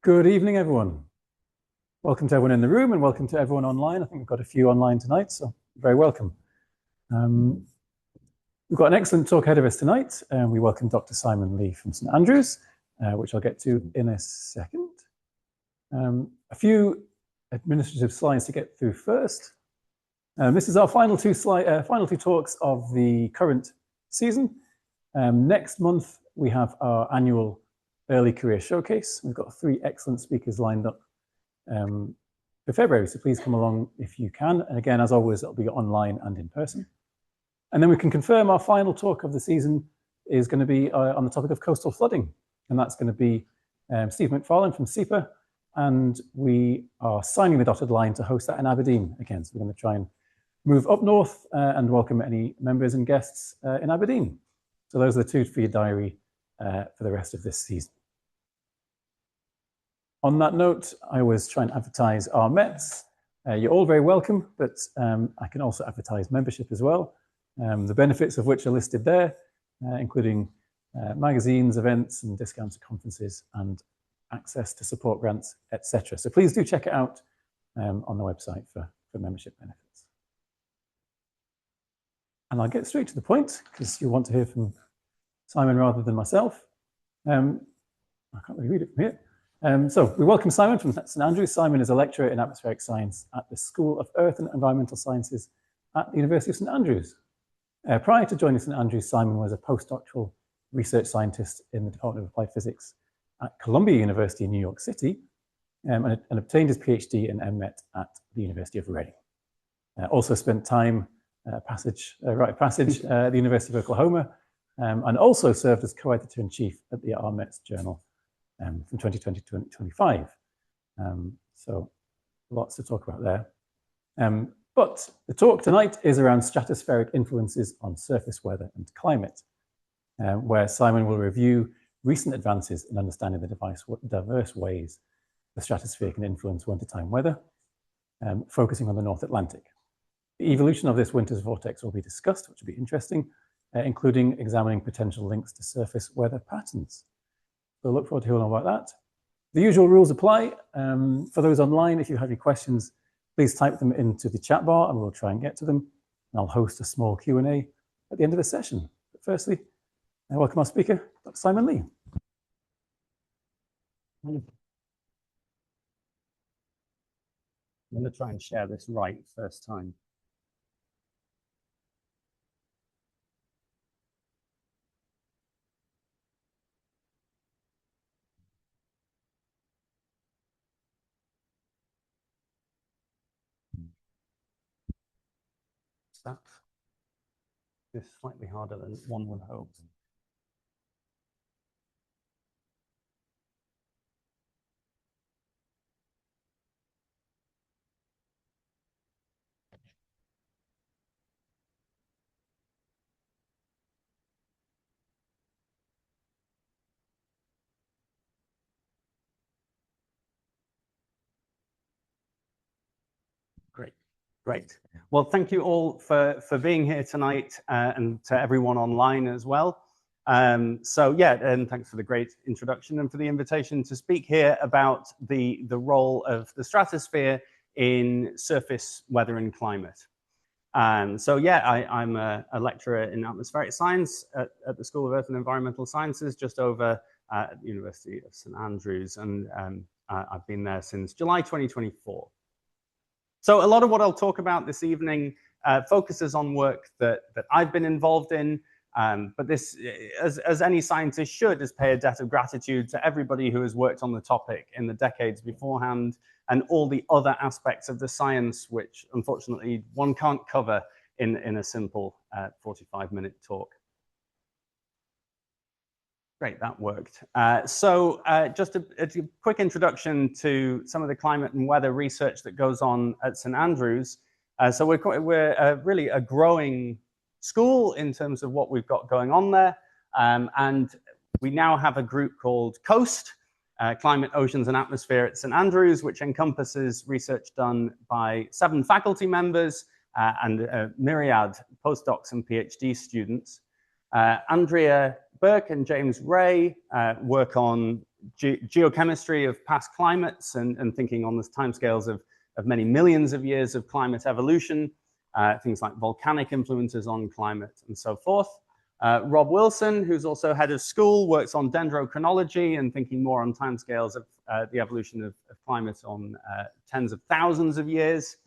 Good evening, everyone. Welcome to everyone in the room and welcome to everyone online. I think we've got a few online tonight, so very welcome. We've got an excellent talk ahead of us tonight. We welcome Dr. Simon Lee from St Andrews, which I'll get to in a second. A few administrative slides to get through first. This is our final two talks of the current season. Next month, we have our annual Early Career Showcase. We've got 3 excellent speakers lined up for February, so please come along if you can. And again, as always, it'll be online and in person. And then we can confirm our final talk of the season is going to be on the topic of coastal flooding. And that's going to be Steve McFarlane from SEPA. And we are signing the dotted line to host that in Aberdeen again. So we're going to try and move up north and welcome any members and guests in Aberdeen. So those are the 2 for your diary for the rest of this season. On that note, I always try and advertise our Mets. You're all very welcome, but I can also advertise membership as well. The benefits of which are listed there, including magazines, events, and discounts at conferences, and access to support grants, etc. So please do check it out on the website for membership benefits. And I'll get straight to the point, because you want to hear from Simon rather than myself. I can't really read it from here. So we welcome Simon from St Andrews. Simon is a lecturer in atmospheric science at the School of Earth and Environmental Sciences at the University of St Andrews. Prior to joining St Andrews, Simon was a postdoctoral research scientist in the Department of Applied Physics at Columbia University in New York City, and obtained his PhD in MET at the University of Reading. Also spent time rite of passage at the University of Oklahoma, and also served as co-editor-in-chief at the RMETS journal from 2020 to 2025. So lots to talk about there. But the talk tonight is around stratospheric influences on surface weather and climate, where Simon will review recent advances in understanding the diverse ways the stratosphere can influence wintertime weather, focusing on the North Atlantic. The evolution of this winter's vortex will be discussed, which will be interesting, including examining potential links to surface weather patterns. So look forward to hearing all about that. The usual rules apply. For those online, if you have any questions, please type them into the chat bar and we'll try and get to them. And I'll host a small Q&A at the end of the session. But firstly, I welcome our speaker, Dr. Simon Lee. I'm going to try and share this right first time. That is slightly harder than one would hope. Great. Well, thank you all for being here tonight and to everyone online as well. So yeah, and thanks for the great introduction and for the invitation to speak here about the role of the stratosphere in surface weather and climate. So yeah, I'm a lecturer in atmospheric science at the School of Earth and Environmental Sciences, just over at the University of St Andrews, and I've been there since July 2024. So a lot of what I'll talk about this evening focuses on work that I've been involved in, but this, as any scientist should, is pay a debt of gratitude to everybody who has worked on the topic in the decades beforehand and all the other aspects of the science, which unfortunately one can't cover in a simple 45-minute talk. Great, that worked. So just a quick introduction to some of the climate and weather research that goes on at St Andrews. So we're really a growing school in terms of what we've got going on there. And we now have a group called COAST, Climate, Oceans and Atmosphere at St Andrews, which encompasses research done by 7 faculty members and a myriad postdocs and PhD students. Andrea Burke and James Ray work on geochemistry of past climates and thinking on the timescales of many millions of years of climate evolution, things like volcanic influences on climate and so forth. Rob Wilson, who's also head of school, works on dendrochronology and thinking more on timescales of the evolution of climate on tens of thousands of years.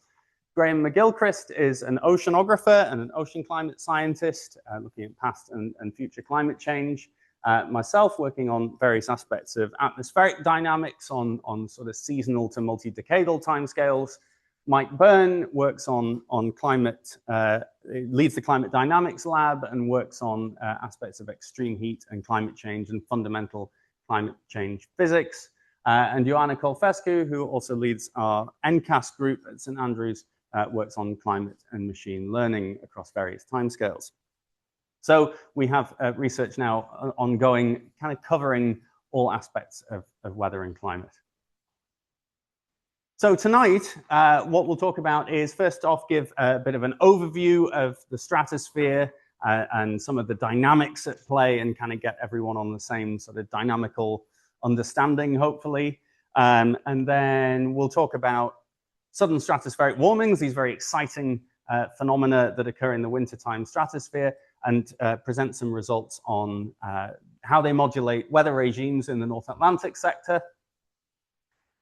Graham McGilchrist is an oceanographer and an ocean climate scientist, looking at past and future climate change. Myself, working on various aspects of atmospheric dynamics on sort of seasonal to multi-decadal timescales. Mike Byrne works on climate, leads the Climate Dynamics Lab and works on aspects of extreme heat and climate change and fundamental climate change physics. And Ioana Colfescu, who also leads our NCAS group at St Andrews, works on climate and machine learning across various timescales. So we have research now ongoing, kind of covering all aspects of weather and climate. So tonight, what we'll talk about is, first off, give a bit of an overview of the stratosphere and some of the dynamics at play and kind of get everyone on the same sort of dynamical understanding, hopefully. And then we'll talk about sudden stratospheric warmings, these very exciting phenomena that occur in the wintertime stratosphere, and present some results on how they modulate weather regimes in the North Atlantic sector.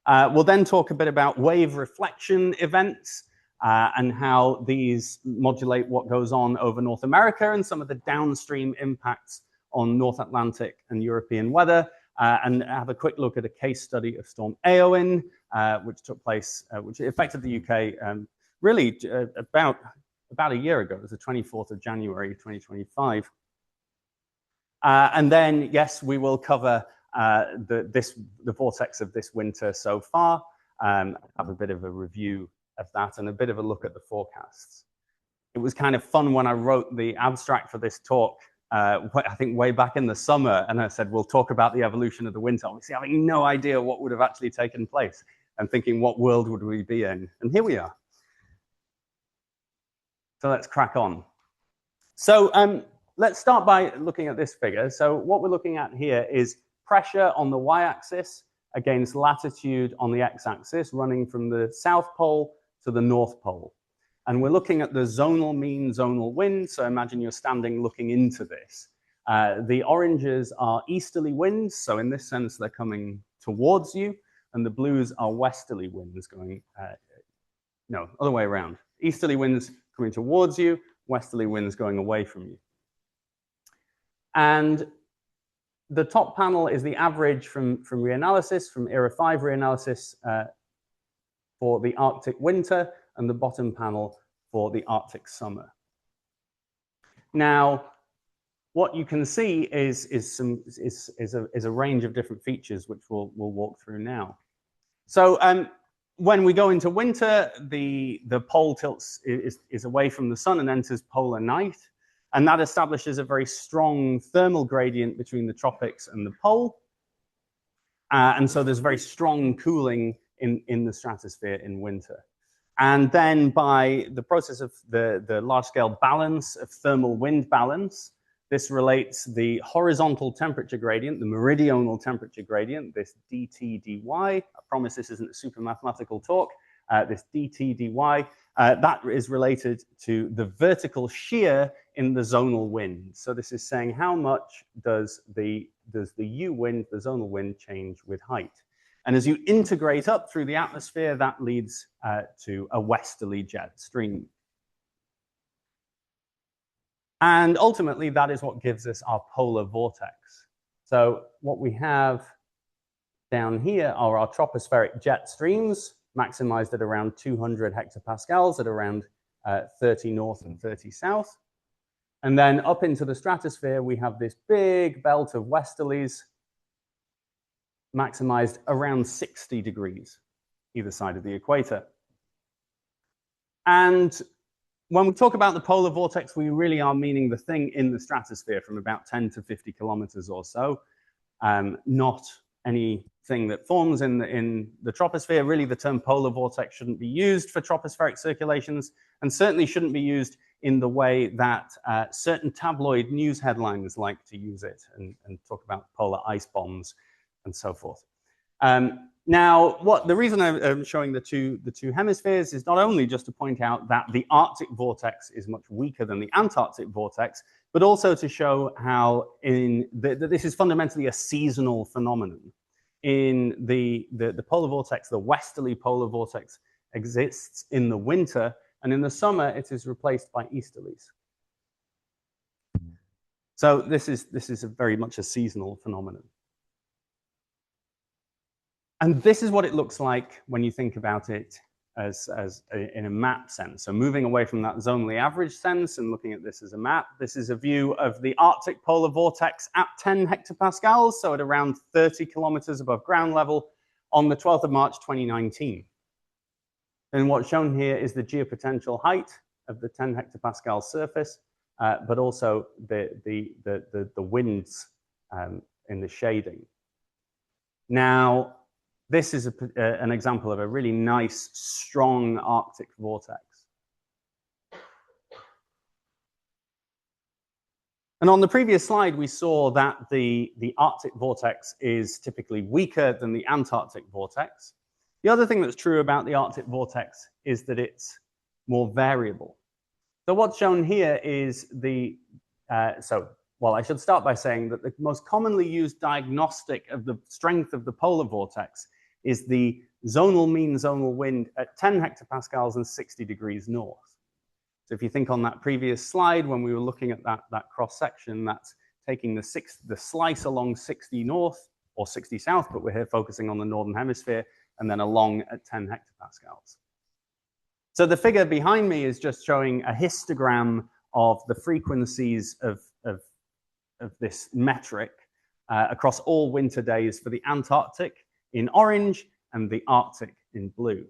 We'll then talk a bit about wave reflection events and how these modulate what goes on over North America and some of the downstream impacts on North Atlantic and European weather, and have a quick look at a case study of Storm Eowyn, which took place, which affected the UK really about a year ago. It was the 24th of January, 2025. And then, yes, we will cover the vortex of this winter so far, have a bit of a review of that and a bit of a look at the forecasts. It was kind of fun when I wrote the abstract for this talk, I think way back in the summer, and I said, we'll talk about the evolution of the winter, obviously having no idea what would have actually taken place and thinking, what world would we be in? And here we are. So let's crack on. So let's start by looking at this figure. So what we're looking at here is pressure on the y-axis against latitude on the x-axis, running from the South Pole to the North Pole. And we're looking at the zonal mean zonal wind. So imagine you're standing looking into this. The oranges are easterly winds. So in this sense, they're coming towards you. And the blues are westerly winds going, no, other way around. Easterly winds coming towards you, westerly winds going away from you. And the top panel is the average from reanalysis, from era 5 reanalysis for the Arctic winter, and the bottom panel for the Arctic summer. Now, what you can see is a range of different features, which we'll walk through now. So when we go into winter, the pole tilts is away from the sun and enters polar night. And that establishes a very strong thermal gradient between the tropics and the pole. And so there's very strong cooling in the stratosphere in winter. And then by the process of the large-scale balance of thermal wind balance, this relates the horizontal temperature gradient, the meridional temperature gradient, this dt dy. I promise this isn't a super mathematical talk. This dt dy, that is related to the vertical shear in the zonal wind. So this is saying how much does the U wind, the zonal wind, change with height. And as you integrate up through the atmosphere, that leads to a westerly jet stream. And ultimately, that is what gives us our polar vortex. So what we have down here are our tropospheric jet streams, maximized at around 200 hectopascals at around 30 north and 30 south. And then up into the stratosphere, we have this big belt of westerlies, maximized around 60 degrees, either side of the equator. And when we talk about the polar vortex, we really are meaning the thing in the stratosphere from about 10 to 50 kilometers or so, not anything that forms in the troposphere. Really, the term polar vortex shouldn't be used for tropospheric circulations, and certainly shouldn't be used in the way that certain tabloid news headlines like to use it and talk about polar ice bombs. and so forth. Now, the reason I'm showing the two hemispheres is not only just to point out that the Arctic vortex is much weaker than the Antarctic vortex, but also to show how that this is fundamentally a seasonal phenomenon. In the polar vortex, the westerly polar vortex exists in the winter, and in the summer it is replaced by easterlies. So this is very much a seasonal phenomenon. And this is what it looks like when you think about it as in a map sense. So moving away from that zonally average sense and looking at this as a map, this is a view of the Arctic polar vortex at 10 hectopascals, so at around 30 kilometers above ground level on the 12th of March, 2019. And what's shown here is the geopotential height of the 10 hectopascal surface, but also the winds in the shading. Now, this is an example of a really nice, strong Arctic vortex. And on the previous slide, we saw that the Arctic vortex is typically weaker than the Antarctic vortex. The other thing that's true about the Arctic vortex is that it's more variable. So what's shown here is well, I should start by saying that the most commonly used diagnostic of the strength of the polar vortex is the zonal mean zonal wind at 10 hectopascals and 60 degrees north. So if you think on that previous slide, when we were looking at that cross section, that's taking the slice along 60 north or 60 south, but we're here focusing on the Northern Hemisphere, and then along at 10 hectopascals. So the figure behind me is just showing a histogram of the frequencies of this metric across all winter days for the Antarctic in orange and the Arctic in blue.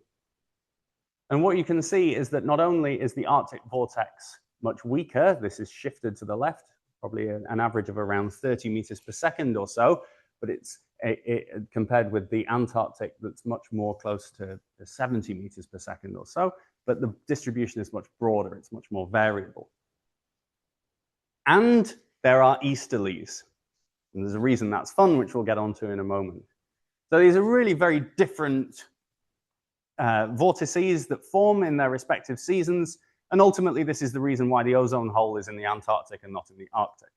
And what you can see is that not only is the Arctic vortex much weaker, this is shifted to the left, probably an average of around 30 meters per second or so, but it's compared with the Antarctic that's much more close to 70 meters per second or so, but the distribution is much broader, it's much more variable. And there are easterlies, and there's a reason that's fun, which we'll get onto in a moment. So these are really very different vortices that form in their respective seasons, and ultimately this is the reason why the ozone hole is in the Antarctic and not in the Arctic.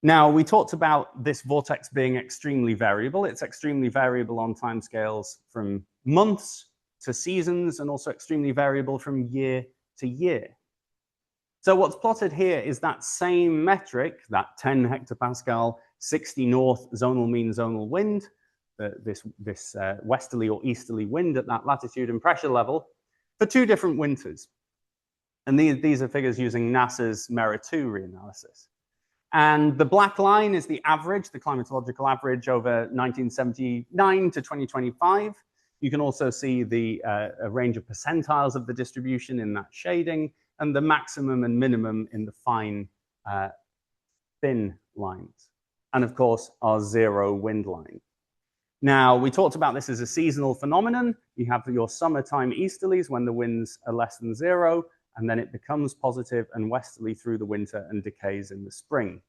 Now, we talked about this vortex being extremely variable. It's extremely variable on timescales from months to seasons, and also extremely variable from year to year. So what's plotted here is that same metric, that 10 hectopascal, 60 north zonal mean zonal wind, this westerly or easterly wind at that latitude and pressure level for two different winters. And these are figures using NASA's MERA-2 reanalysis. And the black line is the average, the climatological average over 1979 to 2025. You can also see a range of percentiles of the distribution in that shading, and the maximum and minimum in the fine, thin lines. And of course, our zero wind line. Now, we talked about this as a seasonal phenomenon. You have your summertime easterlies when the winds are less than zero, and then it becomes positive and westerly through the winter and decays in the spring.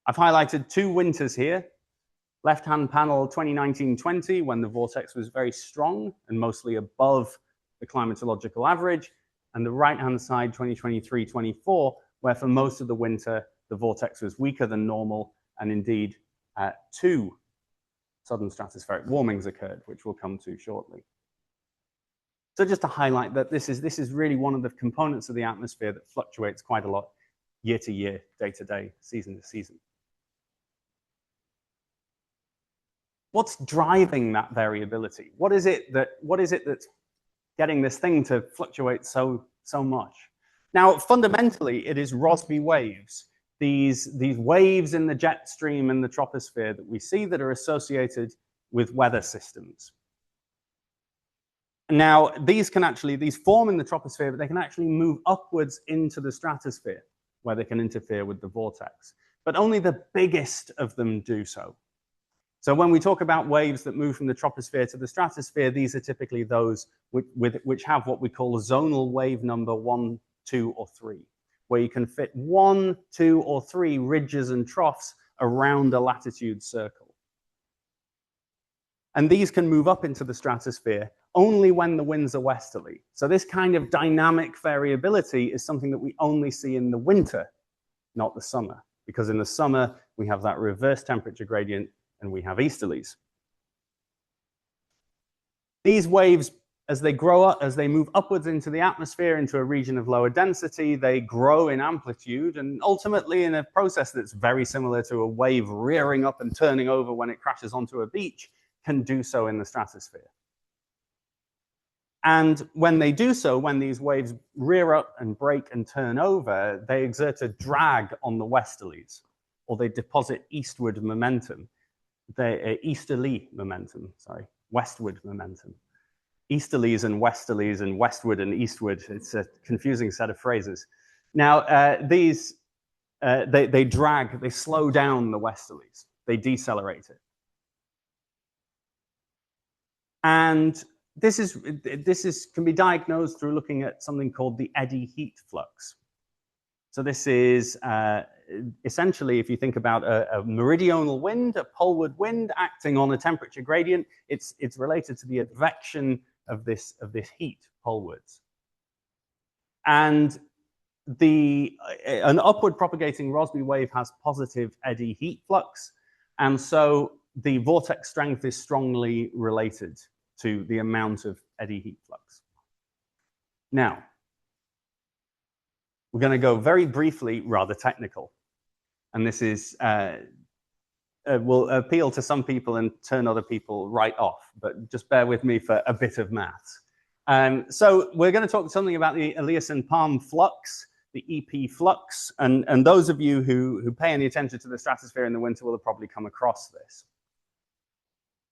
I've highlighted two winters here. Left-hand panel 2019-20, when the vortex was very strong and mostly above the climatological average, and the right-hand side 2023-24, where for most of the winter, the vortex was weaker than normal, and indeed, two sudden stratospheric warmings occurred, which we'll come to shortly. So just to highlight that this is really one of the components of the atmosphere that fluctuates quite a lot year to year, day to day, season to season. What's driving that variability? What is it that's getting this thing to fluctuate so much? Now, fundamentally, it is Rossby waves. These waves in the jet stream and the troposphere that we see that are associated with weather systems. Now, these form in the troposphere, but they can actually move upwards into the stratosphere, where they can interfere with the vortex. But only the biggest of them do so. So when we talk about waves that move from the troposphere to the stratosphere, these are typically those which have what we call zonal wave number 1, 2, or 3. where you can fit 1, 2, or 3 ridges and troughs around a latitude circle. And these can move up into the stratosphere only when the winds are westerly. So this kind of dynamic variability is something that we only see in the winter, not the summer, because in the summer we have that reverse temperature gradient and we have easterlies. These waves, as they grow up, as they move upwards into the atmosphere, into a region of lower density, they grow in amplitude, and ultimately in a process that's very similar to a wave rearing up and turning over when it crashes onto a beach, can do so in the stratosphere. And when they do so, when these waves rear up and break and turn over, they exert a drag on the westerlies, or they deposit eastward momentum. Easterly momentum, sorry, westward momentum. Easterlies and westward and eastward. It's a confusing set of phrases. Now, they drag, they slow down the westerlies. They decelerate it. And this can be diagnosed through looking at something called the eddy heat flux. So this is essentially, if you think about a meridional wind, a poleward wind acting on a temperature gradient, it's related to the advection of this heat polewards. And an upward propagating Rossby wave has positive eddy heat flux, and so the vortex strength is strongly related to the amount of eddy heat flux. Now, we're going to go very briefly, rather technical, and this is will appeal to some people and turn other people right off, but just bear with me for a bit of maths. So we're going to talk something about the Eliason-Palm flux, the EP flux, and those of you who pay any attention to the stratosphere in the winter will have probably come across this.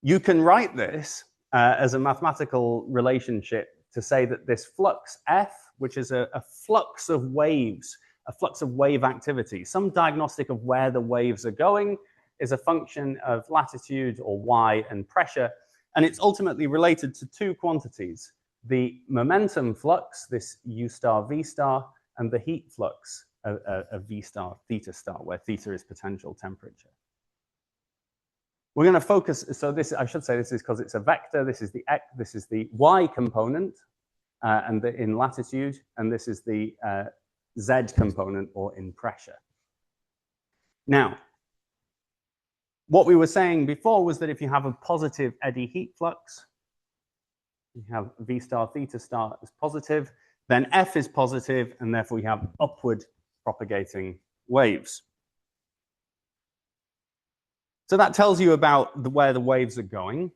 You can write this as a mathematical relationship to say that this flux F, which is a flux of waves, a flux of wave activity, some diagnostic of where the waves are going, is a function of latitude or Y and pressure, and it's ultimately related to two quantities, the momentum flux, this U star V star, and the heat flux, a V star theta star, where theta is potential temperature. We're going to focus, so this, I should say this is because it's a vector, this is the X, this is the Y component and in latitude, and this is the Z component or in pressure. Now, what we were saying before was that if you have a positive eddy heat flux, you have V star theta star is positive, then F is positive, and therefore you have upward propagating waves. So that tells you about where the waves are going,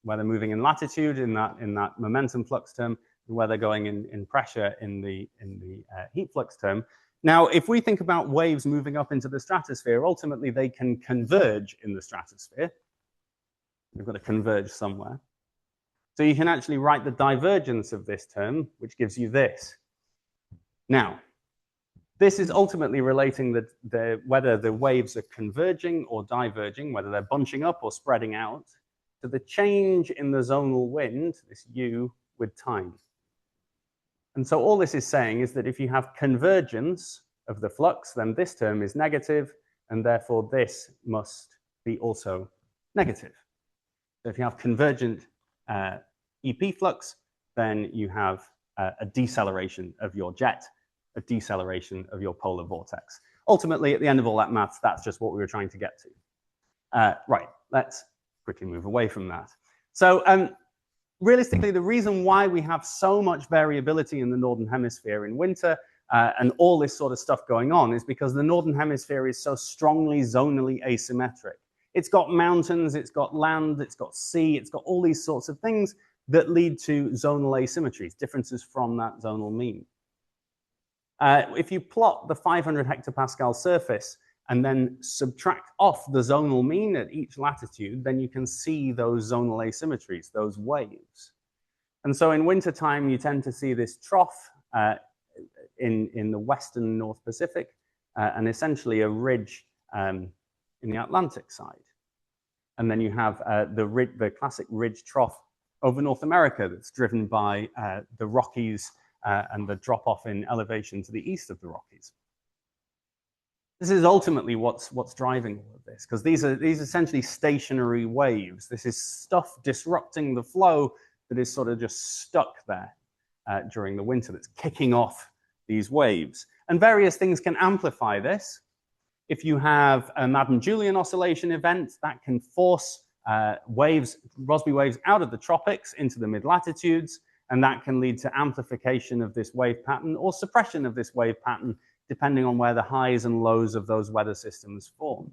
where they're moving in latitude in that momentum flux term, and where they're going in pressure in the heat flux term. Now, if we think about waves moving up into the stratosphere, ultimately they can converge in the stratosphere. They've got to converge somewhere. So you can actually write the divergence of this term, which gives you this. Now, this is ultimately relating whether the waves are converging or diverging, whether they're bunching up or spreading out, to the change in the zonal wind, this U, with time. And so all this is saying is that if you have convergence of the flux, then this term is negative, and therefore this must be also negative. So if you have convergent EP flux, then you have a deceleration of your jet, a deceleration of your polar vortex. Ultimately, at the end of all that maths, that's just what we were trying to get to. Right, let's quickly move away from that. So realistically, the reason why we have so much variability in the Northern Hemisphere in winter and all this sort of stuff going on is because the Northern Hemisphere is so strongly zonally asymmetric. It's got mountains, it's got land, it's got sea, it's got all these sorts of things that lead to zonal asymmetries, differences from that zonal mean. If you plot the 500 hectopascal surface and then subtract off the zonal mean at each latitude, then you can see those zonal asymmetries, those waves. And so in wintertime, you tend to see this trough in the western North Pacific and essentially a ridge in the Atlantic side. And then you have the classic ridge trough over North America that's driven by the Rockies and the drop-off in elevation to the east of the Rockies. This is ultimately what's driving all of this, because these are essentially stationary waves. This is stuff disrupting the flow that is sort of just stuck there during the winter, that's kicking off these waves. And various things can amplify this. If you have a Madden-Julian oscillation event, that can force Rossby waves out of the tropics into the mid-latitudes, and that can lead to amplification of this wave pattern or suppression of this wave pattern, depending on where the highs and lows of those weather systems form.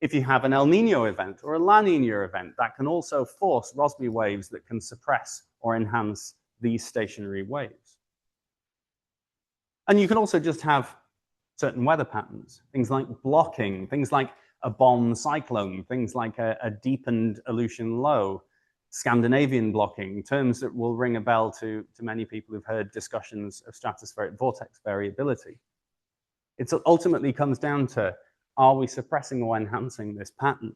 If you have an El Nino event or a La Nina event, that can also force Rossby waves that can suppress or enhance these stationary waves. And you can also just have certain weather patterns, things like blocking, things like a bomb cyclone, things like a deepened Aleutian low, Scandinavian blocking, terms that will ring a bell to many people who've heard discussions of stratospheric vortex variability. It ultimately comes down to, are we suppressing or enhancing this pattern?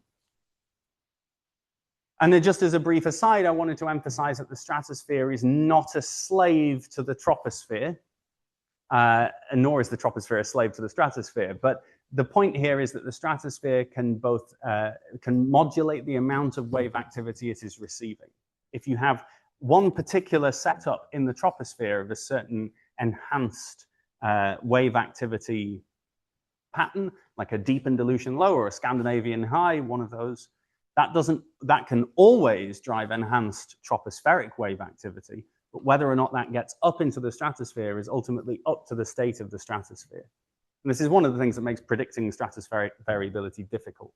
And then just as a brief aside, I wanted to emphasize that the stratosphere is not a slave to the troposphere, nor is the troposphere a slave to the stratosphere. But the point here is that the stratosphere can both can modulate the amount of wave activity it is receiving. If you have one particular setup in the troposphere of a certain enhanced wave activity pattern, like a deepened Aleutian low or a Scandinavian high, one of those, that can always drive enhanced tropospheric wave activity. But whether or not that gets up into the stratosphere is ultimately up to the state of the stratosphere. And this is one of the things that makes predicting stratospheric variability difficult.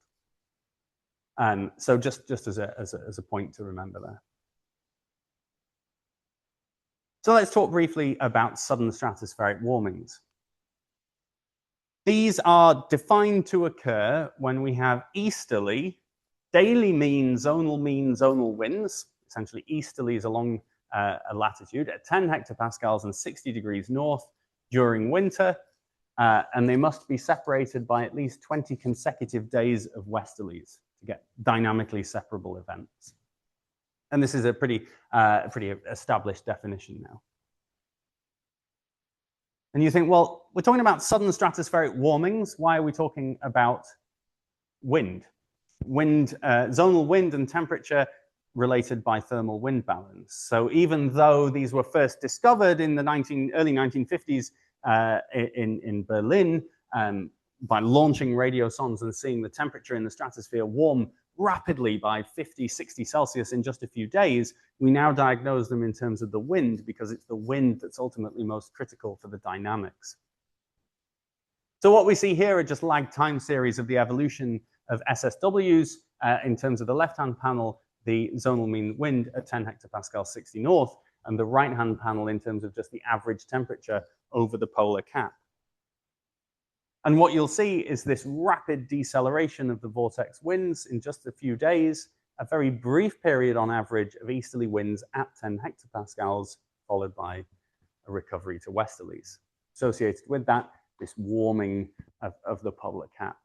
So just as a point to remember there. So let's talk briefly about sudden stratospheric warmings. These are defined to occur when we have easterly, daily zonal winds, essentially easterlies along a latitude at 10 hectopascals and 60 degrees north during winter, and they must be separated by at least 20 consecutive days of westerlies to get dynamically separable events. And this is a pretty established definition now. And you think, well, we're talking about sudden stratospheric warmings. Why are we talking about wind? Zonal wind and temperature related by thermal wind balance. So even though these were first discovered in the early 1950s in Berlin by launching radiosondes and seeing the temperature in the stratosphere warm rapidly by 50, 60 Celsius in just a few days, we now diagnose them in terms of the wind because it's the wind that's ultimately most critical for the dynamics. So what we see here are just lag time series of the evolution of SSWs. In terms of the left-hand panel, the zonal mean wind at 10 hectopascals 60 north, and the right-hand panel in terms of just the average temperature over the polar cap. And what you'll see is this rapid deceleration of the vortex winds in just a few days, a very brief period on average of easterly winds at 10 hectopascals, followed by a recovery to westerlies. Associated with that, this warming of the polar cap.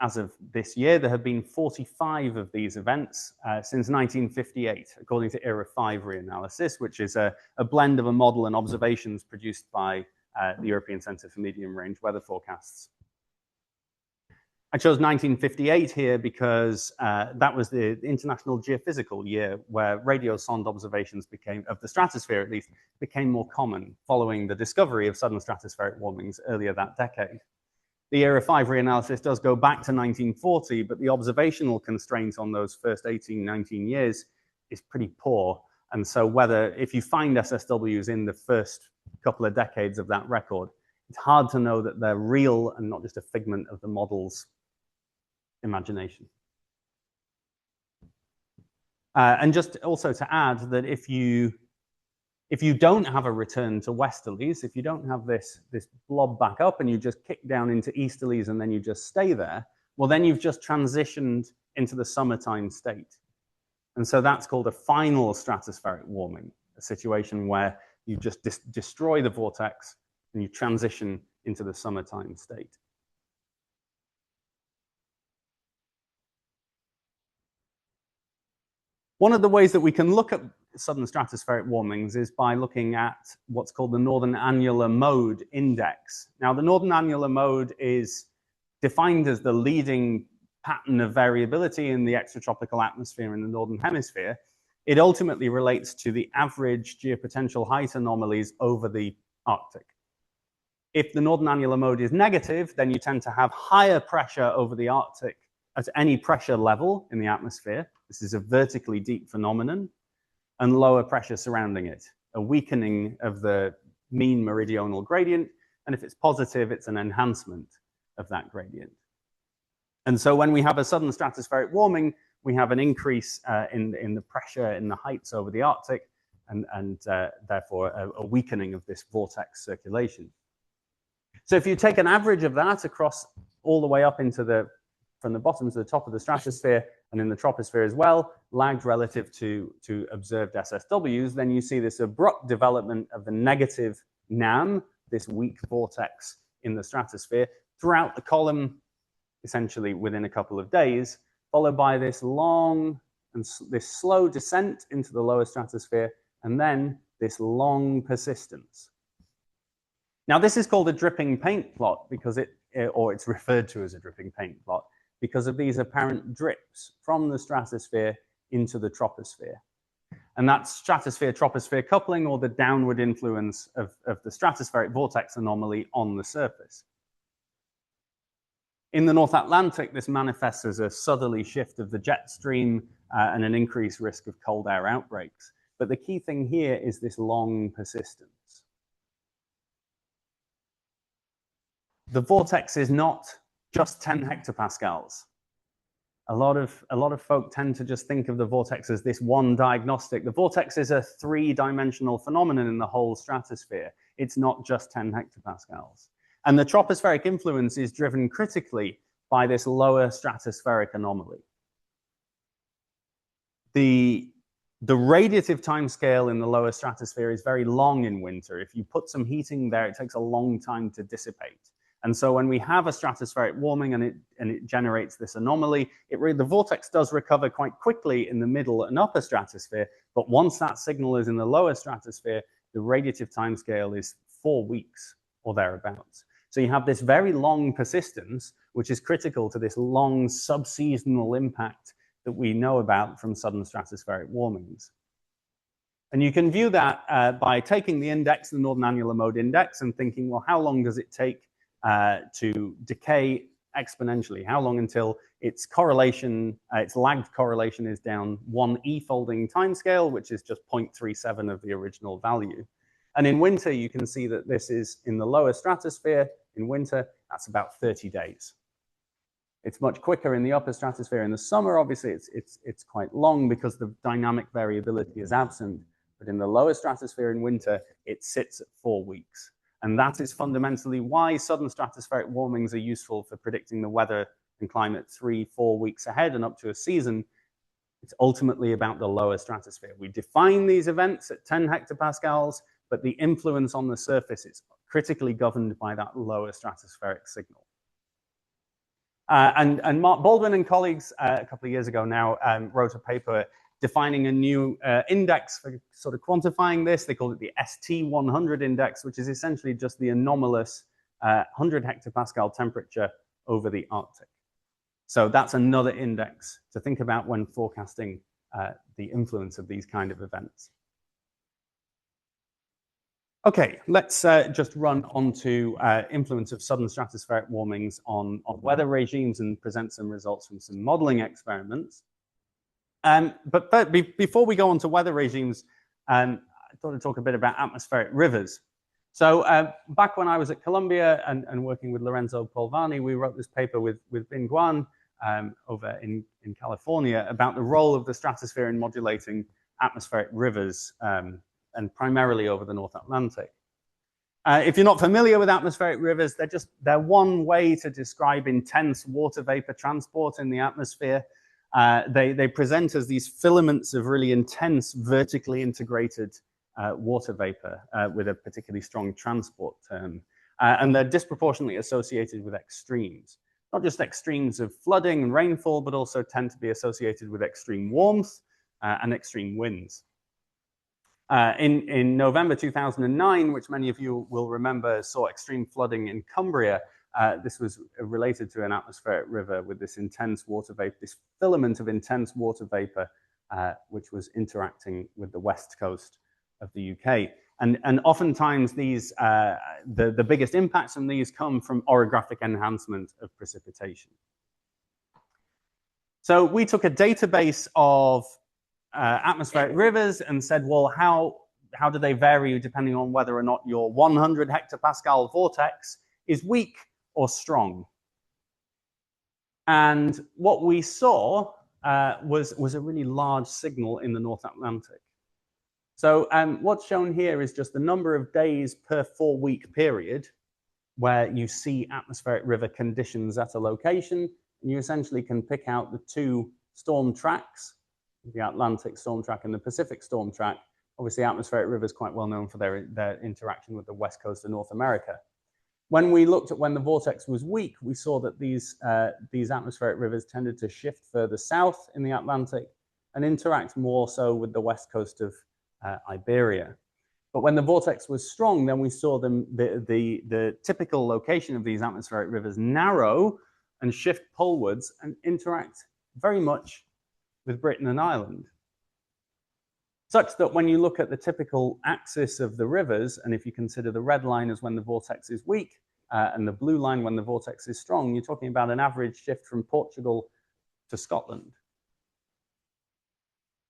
As of this year, there have been 45 of these events since 1958, according to ERA 5 reanalysis, which is a blend of a model and observations produced by the European Centre for Medium Range Weather Forecasts. I chose 1958 here because that was the International Geophysical Year, where radiosonde observations of the stratosphere at least, became more common following the discovery of sudden stratospheric warmings earlier that decade. The ERA 5 reanalysis does go back to 1940, but the observational constraint on those first 18, 19 years is pretty poor. And so if you find SSWs in the first couple of decades of that record, it's hard to know that they're real and not just a figment of the model's imagination. And just also to add that if you don't have a return to westerlies, if you don't have this blob back up and you just kick down into easterlies and then you just stay there, well, then you've just transitioned into the summertime state. And so that's called a final stratospheric warming, a situation where you just destroy the vortex and you transition into the summertime state. One of the ways that we can look at southern stratospheric warmings is by looking at what's called the Northern Annular Mode Index. Now, the Northern Annular Mode is defined as the leading pattern of variability in the extratropical atmosphere in the Northern Hemisphere. It ultimately relates to the average geopotential height anomalies over the Arctic. If the Northern Annular Mode is negative, then you tend to have higher pressure over the Arctic at any pressure level in the atmosphere. This is a vertically deep phenomenon, and lower pressure surrounding it, a weakening of the mean meridional gradient. And if it's positive, it's an enhancement of that gradient. And so when we have a sudden stratospheric warming, we have an increase in the pressure in the heights over the Arctic, and therefore a weakening of this vortex circulation. So if you take an average of that across all the way up into from the bottom to the top of the stratosphere and in the troposphere as well, lagged relative to observed SSWs, then you see this abrupt development of the negative NAM, this weak vortex in the stratosphere, throughout the column, essentially within a couple of days, followed by this long and this slow descent into the lower stratosphere, and then this long persistence. Now, this is called a dripping paint plot because or it's referred to as a dripping paint plot, because of these apparent drips from the stratosphere into the troposphere. And that's stratosphere-troposphere coupling, or the downward influence of the stratospheric vortex anomaly on the surface. In the North Atlantic, this manifests as a southerly shift of the jet stream and an increased risk of cold air outbreaks. But the key thing here is this long persistence. The vortex is not just 10 hectopascals. A lot of folk tend to just think of the vortex as this one diagnostic. The vortex is a three-dimensional phenomenon in the whole stratosphere. It's not just 10 hectopascals. And the tropospheric influence is driven critically by this lower stratospheric anomaly. The radiative timescale in the lower stratosphere is very long in winter. If you put some heating there, it takes a long time to dissipate. And so when we have a stratospheric warming and it generates this anomaly, the vortex does recover quite quickly in the middle and upper stratosphere, but once that signal is in the lower stratosphere, the radiative timescale is 4 weeks or thereabouts. So you have this very long persistence, which is critical to this long subseasonal impact that we know about from sudden stratospheric warmings. And you can view that by taking the index, the Northern Annular Mode Index, and thinking, well, how long does it take to decay exponentially? How long until its correlation, its lagged correlation is down 1 e-folding timescale, which is just 0.37 of the original value. And in winter, you can see that this is in the lower stratosphere. In winter, that's about 30 days. It's much quicker in the upper stratosphere. In the summer, obviously, it's quite long because the dynamic variability is absent. But in the lower stratosphere in winter, it sits at 4 weeks. And that is fundamentally why sudden stratospheric warmings are useful for predicting the weather and climate 3-4 weeks ahead and up to a season. It's ultimately about the lower stratosphere. We define these events at 10 hectopascals, but the influence on the surface is critically governed by that lower stratospheric signal. And Mark Baldwin and colleagues a couple of years ago now wrote a paper defining a new index for sort of quantifying this. They called it the ST100 index, which is essentially just the anomalous 100 hectopascal temperature over the Arctic. So that's another index to think about when forecasting the influence of these kind of events. Okay, let's just run on to influence of sudden stratospheric warmings on weather regimes and present some results from some modeling experiments. But before we go on to weather regimes, I thought I'd talk a bit about atmospheric rivers. So back when I was at Columbia and working with Lorenzo Polvani, we wrote this paper with Bin Guan over in California about the role of the stratosphere in modulating atmospheric rivers, and primarily over the North Atlantic. If you're not familiar with atmospheric rivers, they're one way to describe intense water vapor transport in the atmosphere. They present as these filaments of really intense, vertically integrated water vapor with a particularly strong transport term. And they're disproportionately associated with extremes. Not just extremes of flooding and rainfall, but also tend to be associated with extreme warmth and extreme winds. In November 2009, which many of you will remember, saw extreme flooding in Cumbria. This was related to an atmospheric river with this intense water vapor, this filament of intense water vapor, which was interacting with the west coast of the UK. And oftentimes these, the biggest impacts from these come from orographic enhancement of precipitation. So we took a database of atmospheric rivers and said, well, how do they vary depending on whether or not your 100 hectopascal vortex is weak or strong? And what we saw was a really large signal in the North Atlantic. So what's shown here is just the number of days per 4-week period where you see atmospheric river conditions at a location, and you essentially can pick out the two storm tracks, the Atlantic storm track and the Pacific storm track. Obviously, atmospheric rivers quite well known for their interaction with the west coast of North America. When we looked at when the vortex was weak, we saw that these atmospheric rivers tended to shift further south in the Atlantic and interact more so with the west coast of Iberia. But when the vortex was strong, then we saw the typical location of these atmospheric rivers narrow and shift polewards and interact very much with Britain and Ireland. Such that when you look at the typical axis of the rivers, and if you consider the red line as when the vortex is weak, and the blue line when the vortex is strong, you're talking about an average shift from Portugal to Scotland.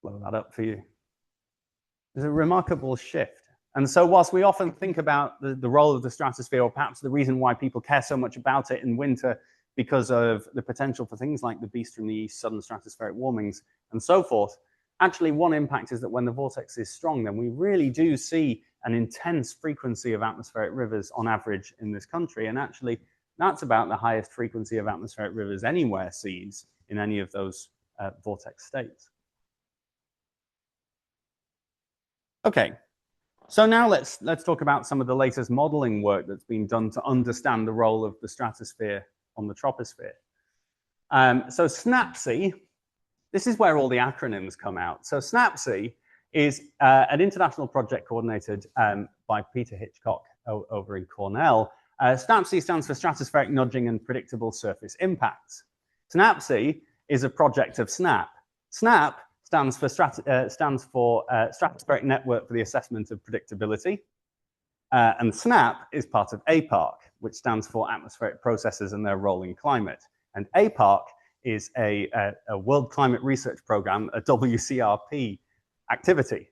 Blow that up for you. There's a remarkable shift. And so whilst we often think about the role of the stratosphere, or perhaps the reason why people care so much about it in winter because of the potential for things like the beast from the east, sudden stratospheric warmings, and so forth, actually one impact is that when the vortex is strong, then we really do see an intense frequency of atmospheric rivers on average in this country. And actually, that's about the highest frequency of atmospheric rivers anywhere sees in any of those vortex states. Okay. So now let's talk about some of the latest modeling work that's been done to understand the role of the stratosphere on the troposphere. So SNAPSI, this is where all the acronyms come out. So SNAPSI is an international project coordinated by Peter Hitchcock over in Cornell. SNAPSI stands for Stratospheric Nudging and Predictable Surface Impacts. SNAPSI is a project of SNAP. SNAP stands for Stratospheric Network for the Assessment of Predictability. And SNAP is part of APARC, which stands for Atmospheric Processes and Their Role in Climate. And APARC is a World Climate Research Program, a WCRP activity.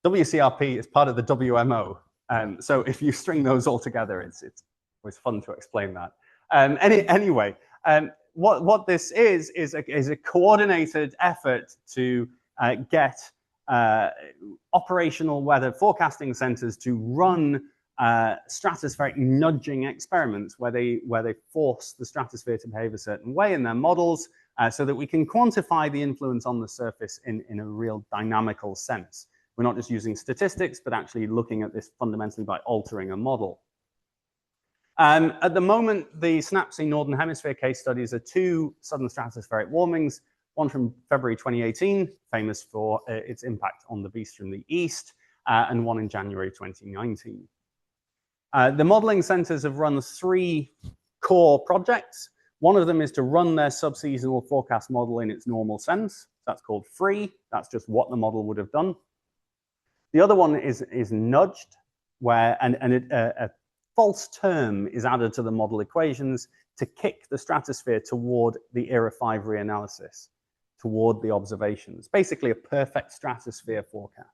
WCRP is part of the WMO. So if you string those all together, it's always fun to explain that. Anyway, what this is a coordinated effort to get operational weather forecasting centers to run stratospheric nudging experiments where they force the stratosphere to behave a certain way in their models so that we can quantify the influence on the surface in a real dynamical sense. We're not just using statistics, but actually looking at this fundamentally by altering a model. At the moment, the SNAPSI Northern Hemisphere case studies are two sudden stratospheric warmings, one from February 2018, famous for its impact on the beast from the east, and one in January 2019. The modeling centers have run 3 core projects. One of them is to run their subseasonal forecast model in its normal sense. That's called free. That's just what the model would have done. The other one is nudged, where a false term is added to the model equations to kick the stratosphere toward the Era 5 reanalysis, toward the observations. Basically a perfect stratosphere forecast.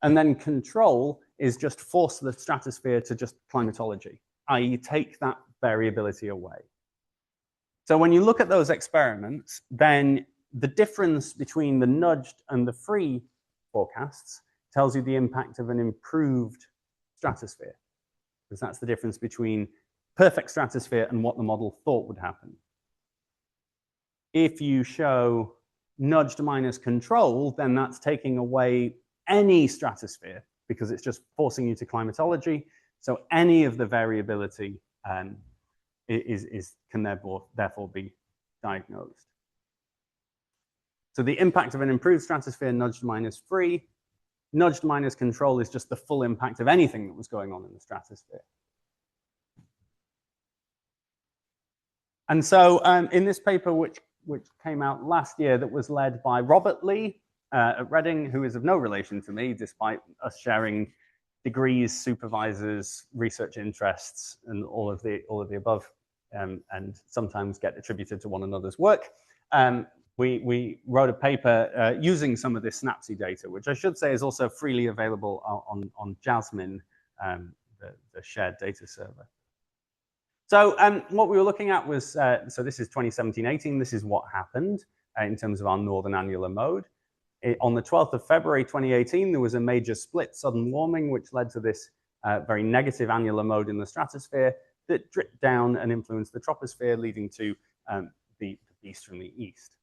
And then control is just force the stratosphere to just climatology, i.e. take that variability away. So when you look at those experiments, then the difference between the nudged and the free forecasts tells you the impact of an improved stratosphere, because that's the difference between perfect stratosphere and what the model thought would happen. If you show nudged minus control, then that's taking away any stratosphere, because it's just forcing you to climatology. So any of the variability can therefore be diagnosed. So the impact of an improved stratosphere nudged minus free, nudged minus control is just the full impact of anything that was going on in the stratosphere. And so in this paper, which came out last year, that was led by Robert Lee at Reading, who is of no relation to me, despite us sharing degrees, supervisors, research interests, and all of the above, and sometimes get attributed to one another's work. We wrote a paper using some of this SNAPSI data, which I should say is also freely available on Jasmine, the shared data server. So what we were looking at was, so this is 2017-18, this is what happened in terms of our northern annular mode. On the 12th of February 2018, there was a major split sudden warming, which led to this very negative annular mode in the stratosphere that dripped down and influenced the troposphere, leading to the beast from the east.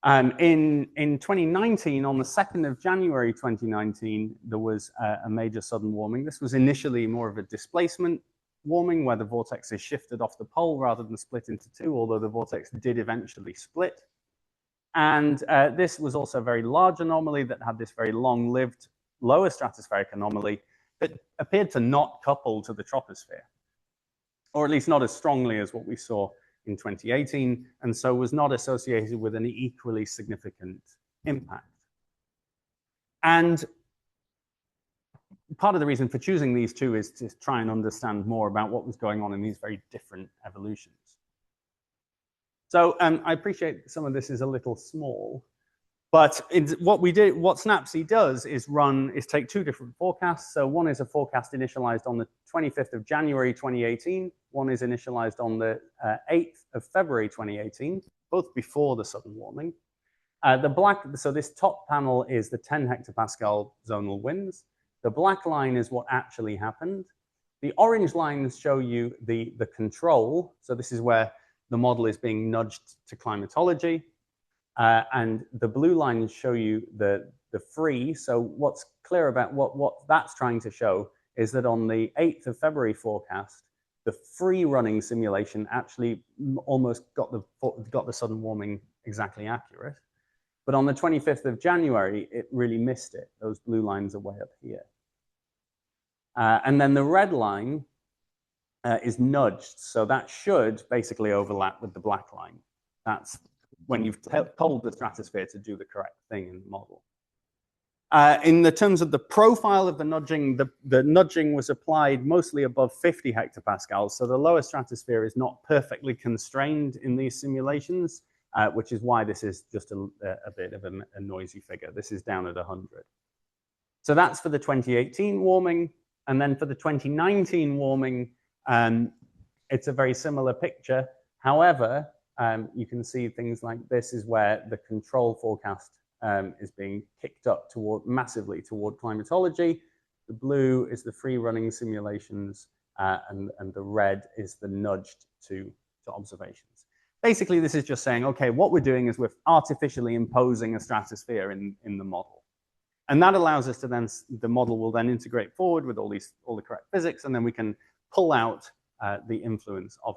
In 2019, on the 2nd of January 2019, there was a major sudden warming. This was initially more of a displacement warming, where the vortex is shifted off the pole rather than split into two, although the vortex did eventually split. And this was also a very large anomaly that had this very long-lived lower stratospheric anomaly that appeared to not couple to the troposphere, or at least not as strongly as what we saw in 2018, and so was not associated with an equally significant impact. And part of the reason for choosing these two is to try and understand more about what was going on in these very different evolutions. So I appreciate some of this is a little small, but what SNAPSI does is take two different forecasts. So one is a forecast initialized on the 25th of January 2018. One is initialized on the 8th of February 2018, both before the sudden warming. So this top panel is the 10 hectopascal zonal winds. The black line is what actually happened. The orange lines show you the control. So this is where the model is being nudged to climatology. And the blue lines show you the free. So what's clear about what that's trying to show is that on the 8th of February forecast, the free running simulation actually almost got the sudden warming exactly accurate. But on the 25th of January, it really missed it. Those blue lines are way up here. And then the red line is nudged. So that should basically overlap with the black line. That's when you've told the stratosphere to do the correct thing in the model. In the terms of the profile of the nudging, the nudging was applied mostly above 50 hectopascals. So the lower stratosphere is not perfectly constrained in these simulations, which is why this is just a bit of a noisy figure. This is down at 100. So that's for the 2018 warming. And then for the 2019 warming, it's a very similar picture. However, you can see things like this is where the control forecast is being kicked up massively toward climatology. The blue is the free running simulations, and the red is the nudged to observations. Basically, this is just saying, okay, what we're doing is we're artificially imposing a stratosphere in the model. And that allows us to then, the model will then integrate forward with all the correct physics, and then we can pull out the influence of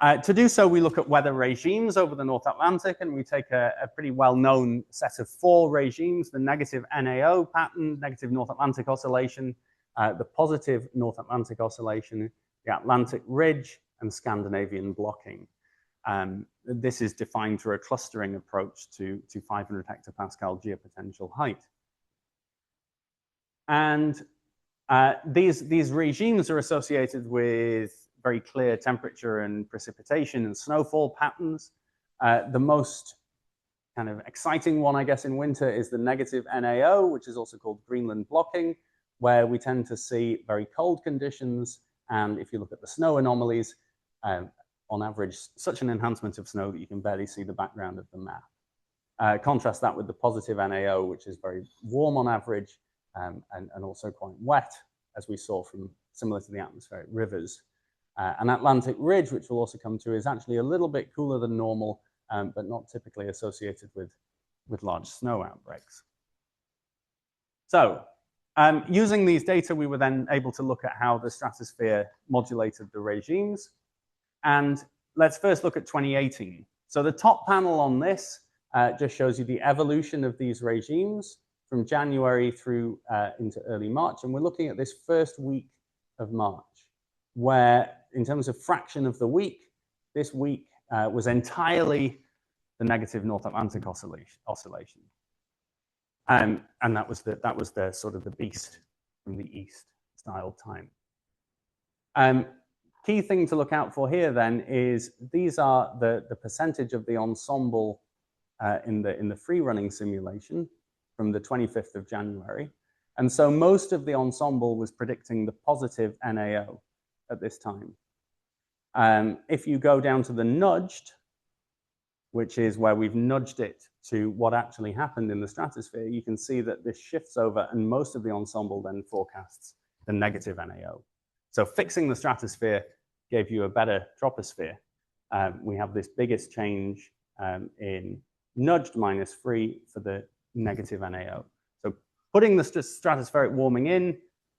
that. To do so, we look at weather regimes over the North Atlantic, and we take a pretty well-known set of 4 regimes: the negative NAO pattern, negative North Atlantic oscillation, the positive North Atlantic oscillation, the Atlantic ridge, and Scandinavian blocking. This is defined through a clustering approach to 500 hectopascal geopotential height. And these regimes are associated with very clear temperature and precipitation and snowfall patterns. The most kind of exciting one, I guess, in winter is the negative NAO, which is also called Greenland blocking, where we tend to see very cold conditions. And if you look at the snow anomalies, on average, such an enhancement of snow that you can barely see the background of the map. Contrast that with the positive NAO, which is very warm on average, and also quite wet, as we saw from similar to the atmospheric rivers. An Atlantic ridge, which we'll also come to, is actually a little bit cooler than normal, but not typically associated with large snow outbreaks. So using these data, we were then able to look at how the stratosphere modulated the regimes. And let's first look at 2018. So the top panel on this just shows you the evolution of these regimes from January through into early March. And we're looking at this first week of March, where in terms of fraction of the week, this week was entirely the negative North Atlantic oscillation. And that was the sort of the beast from the east style time. Key thing to look out for here then is these are the percentage of the ensemble in the free running simulation from the 25th of January. And so most of the ensemble was predicting the positive NAO at this time. If you go down to the nudged, which is where we've nudged it to what actually happened in the stratosphere, you can see that this shifts over and most of the ensemble then forecasts the negative NAO. So fixing the stratosphere gave you a better troposphere. We have this biggest change in nudged minus free for the negative NAO. So putting the stratospheric warming in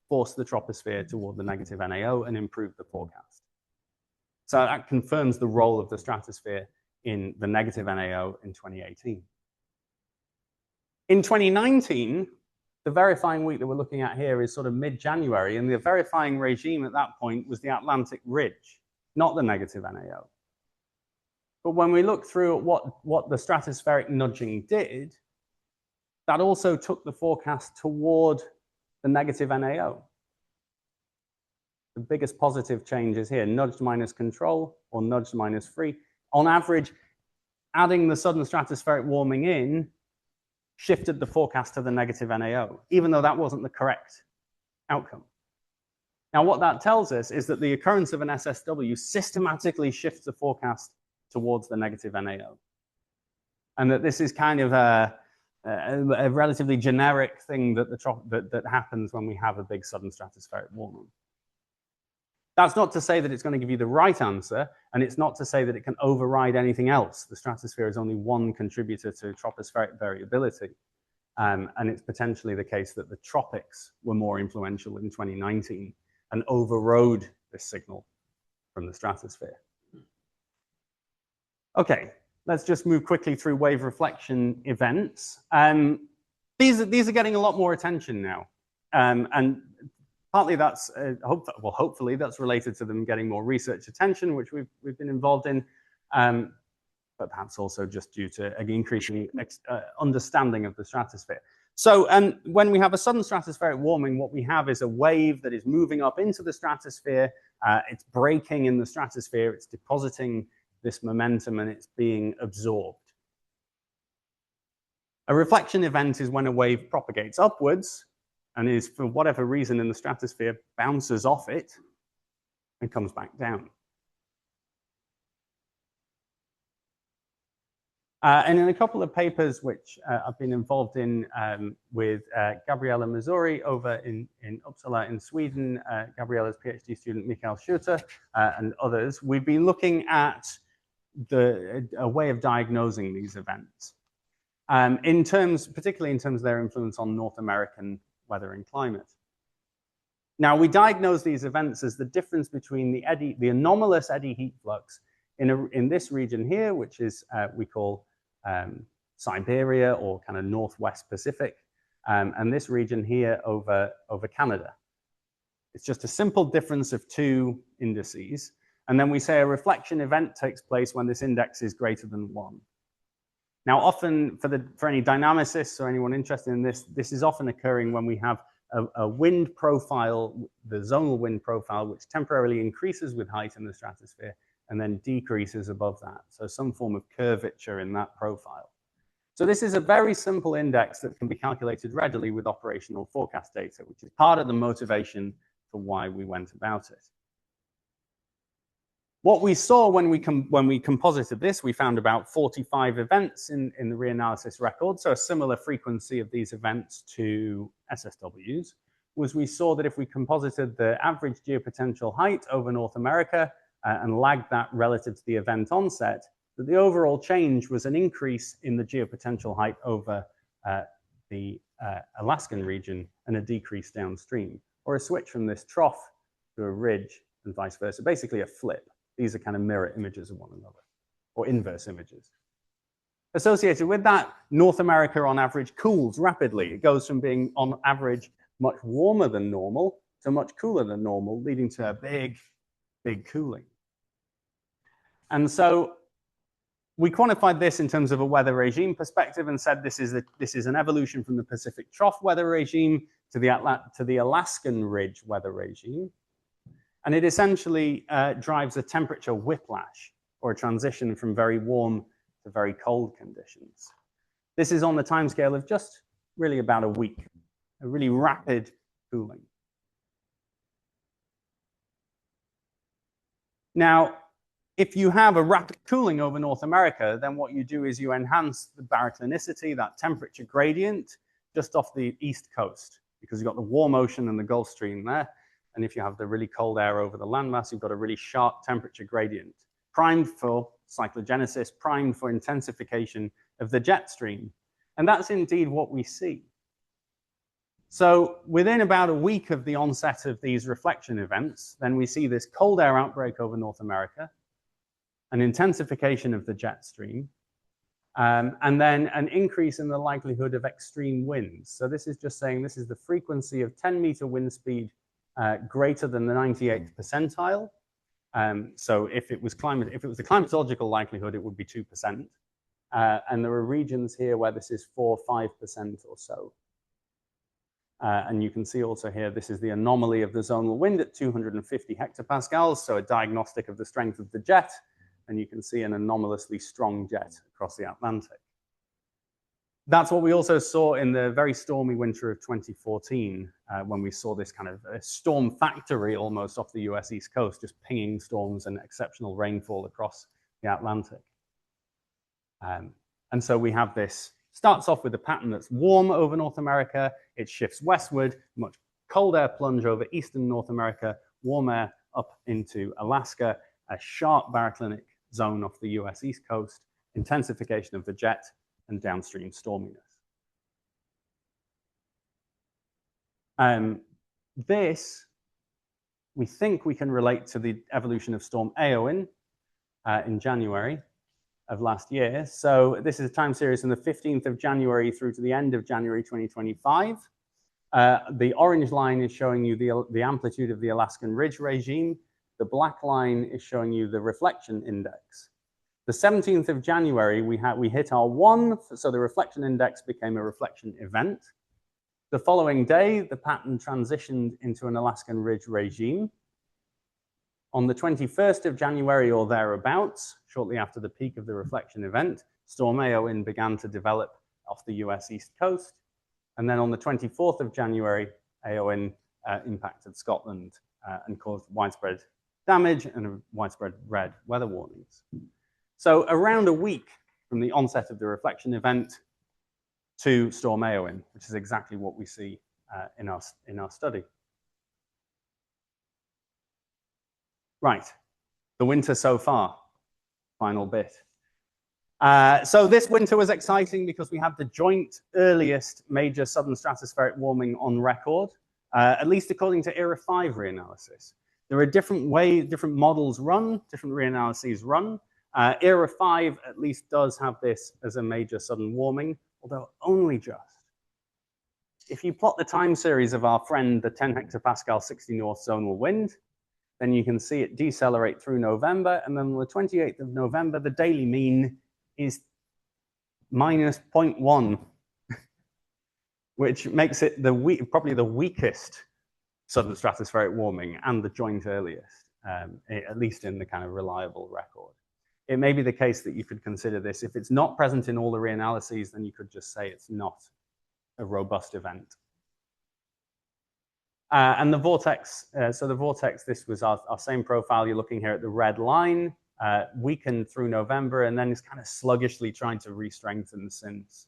forced the troposphere toward the negative NAO and improved the forecast. So that confirms the role of the stratosphere in the negative NAO in 2018. In 2019, the verifying week that we're looking at here is sort of mid-January, and the verifying regime at that point was the Atlantic Ridge, not the negative NAO. But when we look through at what the stratospheric nudging did, that also took the forecast toward the negative NAO. The biggest positive change is here, nudged minus control or nudged minus free. On average, adding the sudden stratospheric warming in shifted the forecast to the negative NAO, even though that wasn't the correct outcome. Now, what that tells us is that the occurrence of an SSW systematically shifts the forecast towards the negative NAO. And that this is kind of a relatively generic thing that happens when we have a big sudden stratospheric warming. That's not to say that it's going to give you the right answer, and it's not to say that it can override anything else. The stratosphere is only one contributor to tropospheric variability, and it's potentially the case that the tropics were more influential in 2019 and overrode this signal from the stratosphere. Okay, let's just move quickly through wave reflection events. These are getting a lot more attention now, and partly that's, hopefully that's related to them getting more research attention, which we've been involved in, but perhaps also just due to an increasing understanding of the stratosphere. So when we have a sudden stratospheric warming, what we have is a wave that is moving up into the stratosphere. It's breaking in the stratosphere, it's depositing this momentum, and it's being absorbed. A reflection event is when a wave propagates upwards and is, for whatever reason in the stratosphere, bounces off it and comes back down. And in a couple of papers which I've been involved in with Gabriella Missouri over in Uppsala in Sweden, Gabriella's PhD student Mikael Schutte, and others, we've been looking at a way of diagnosing these events, particularly in terms of their influence on North American weather and climate. Now, we diagnose these events as the difference between the anomalous eddy heat flux in this region here, which is we call Siberia or kind of Northwest Pacific, and this region here over Canada. It's just a simple difference of two indices. And then we say a reflection event takes place when this index is greater than 1. Now, often for any dynamicists or anyone interested in this, this is often occurring when we have a wind profile, the zonal wind profile, which temporarily increases with height in the stratosphere and then decreases above that. So some form of curvature in that profile. So this is a very simple index that can be calculated readily with operational forecast data, which is part of the motivation for why we went about it. What we saw when we composited this, we found about 45 events in the reanalysis record, so a similar frequency of these events to SSWs, was we saw that if we composited the average geopotential height over North America and lagged that relative to the event onset, that the overall change was an increase in the geopotential height over the Alaskan region and a decrease downstream, or a switch from this trough to a ridge and vice versa, basically a flip. These are kind of mirror images of one another, or inverse images. Associated with that, North America on average cools rapidly. It goes from being on average much warmer than normal to much cooler than normal, leading to a big, big cooling. And so we quantified this in terms of a weather regime perspective and said this is an evolution from the Pacific Trough weather regime to the Alaskan Ridge weather regime. And it essentially drives a temperature whiplash, or a transition from very warm to very cold conditions. This is on the timescale of just really about a week, a really rapid cooling. Now, if you have a rapid cooling over North America, then what you do is you enhance the baroclinicity, that temperature gradient, just off the east coast, because you've got the warm ocean and the Gulf Stream there. And if you have the really cold air over the landmass, you've got a really sharp temperature gradient, primed for cyclogenesis, primed for intensification of the jet stream. And that's indeed what we see. So within about a week of the onset of these reflection events, then we see this cold air outbreak over North America, an intensification of the jet stream, and then an increase in the likelihood of extreme winds. So this is just saying this is the frequency of 10-meter wind speed greater than the 98th percentile. So if it was the climatological likelihood, it would be 2%. And there are regions here where this is 4 or 5% or so. And you can see also here, this is the anomaly of the zonal wind at 250 hectopascals, so a diagnostic of the strength of the jet. And you can see an anomalously strong jet across the Atlantic. That's what we also saw in the very stormy winter of 2014, when we saw this kind of a storm factory almost off the US East Coast, just pinging storms and exceptional rainfall across the Atlantic. And so we have this, starts off with a pattern that's warm over North America, it shifts westward, much cold air plunge over eastern North America, warm air up into Alaska, a sharp baroclinic zone off the US East Coast, intensification of the jet, and downstream storminess. This, we think we can relate to the evolution of Storm Eowyn in January of last year. So this is a time series from the 15th of January through to the end of January 2025. The orange line is showing you the amplitude of the Alaskan Ridge regime. The black line is showing you the reflection index. The 17th of January, we hit our 1, so the reflection index became a reflection event. The following day, the pattern transitioned into an Alaskan Ridge regime. On the 21st of January or thereabouts, shortly after the peak of the reflection event, Storm Eowyn began to develop off the US East Coast. And then on the 24th of January, Eowyn impacted Scotland and caused widespread damage and widespread red weather warnings. So around a week from the onset of the reflection event to Storm Eowyn, which is exactly what we see in our study. Right, the winter so far, final bit. So this winter was exciting because we had the joint earliest major southern stratospheric warming on record, at least according to ERA 5 reanalysis. There are different models run, different reanalyses run. ERA 5 at least does have this as a major sudden warming, although only just. If you plot the time series of our friend, the 10 hectopascal 60 north zonal wind, then you can see it decelerate through November, and then on the 28th of November, the daily mean is minus 0.1, which makes it probably the weakest southern stratospheric warming and the joint earliest, at least in the kind of reliable record. It may be the case that you could consider this, if it's not present in all the reanalyses, then you could just say it's not a robust event. And the vortex, so the vortex, this was our same profile. You're looking here at the red line, weakened through November, and then it's kind of sluggishly trying to re-strengthen since.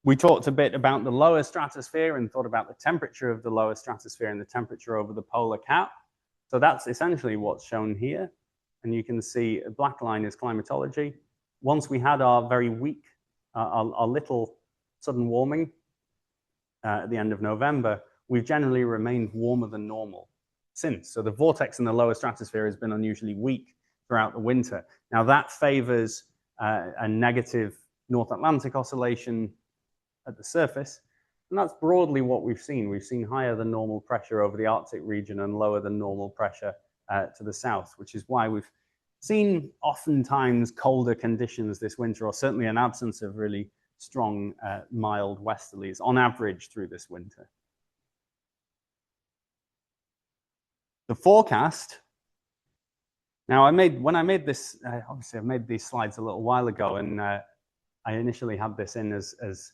We talked a bit about the lower stratosphere and thought about the temperature of the lower stratosphere and the temperature over the polar cap. So that's essentially what's shown here. And you can see a black line is climatology. Once we had our very weak, our little sudden warming at the end of November, we've generally remained warmer than normal since. So the vortex in the lower stratosphere has been unusually weak throughout the winter. Now that favors a negative North Atlantic oscillation at the surface, and that's broadly what we've seen. We've seen higher than normal pressure over the Arctic region and lower than normal pressure to the south, which is why we've seen oftentimes colder conditions this winter, or certainly an absence of really strong, mild westerlies on average through this winter. The forecast. Now, when I made this, obviously I made these slides a little while ago, and I initially had this in as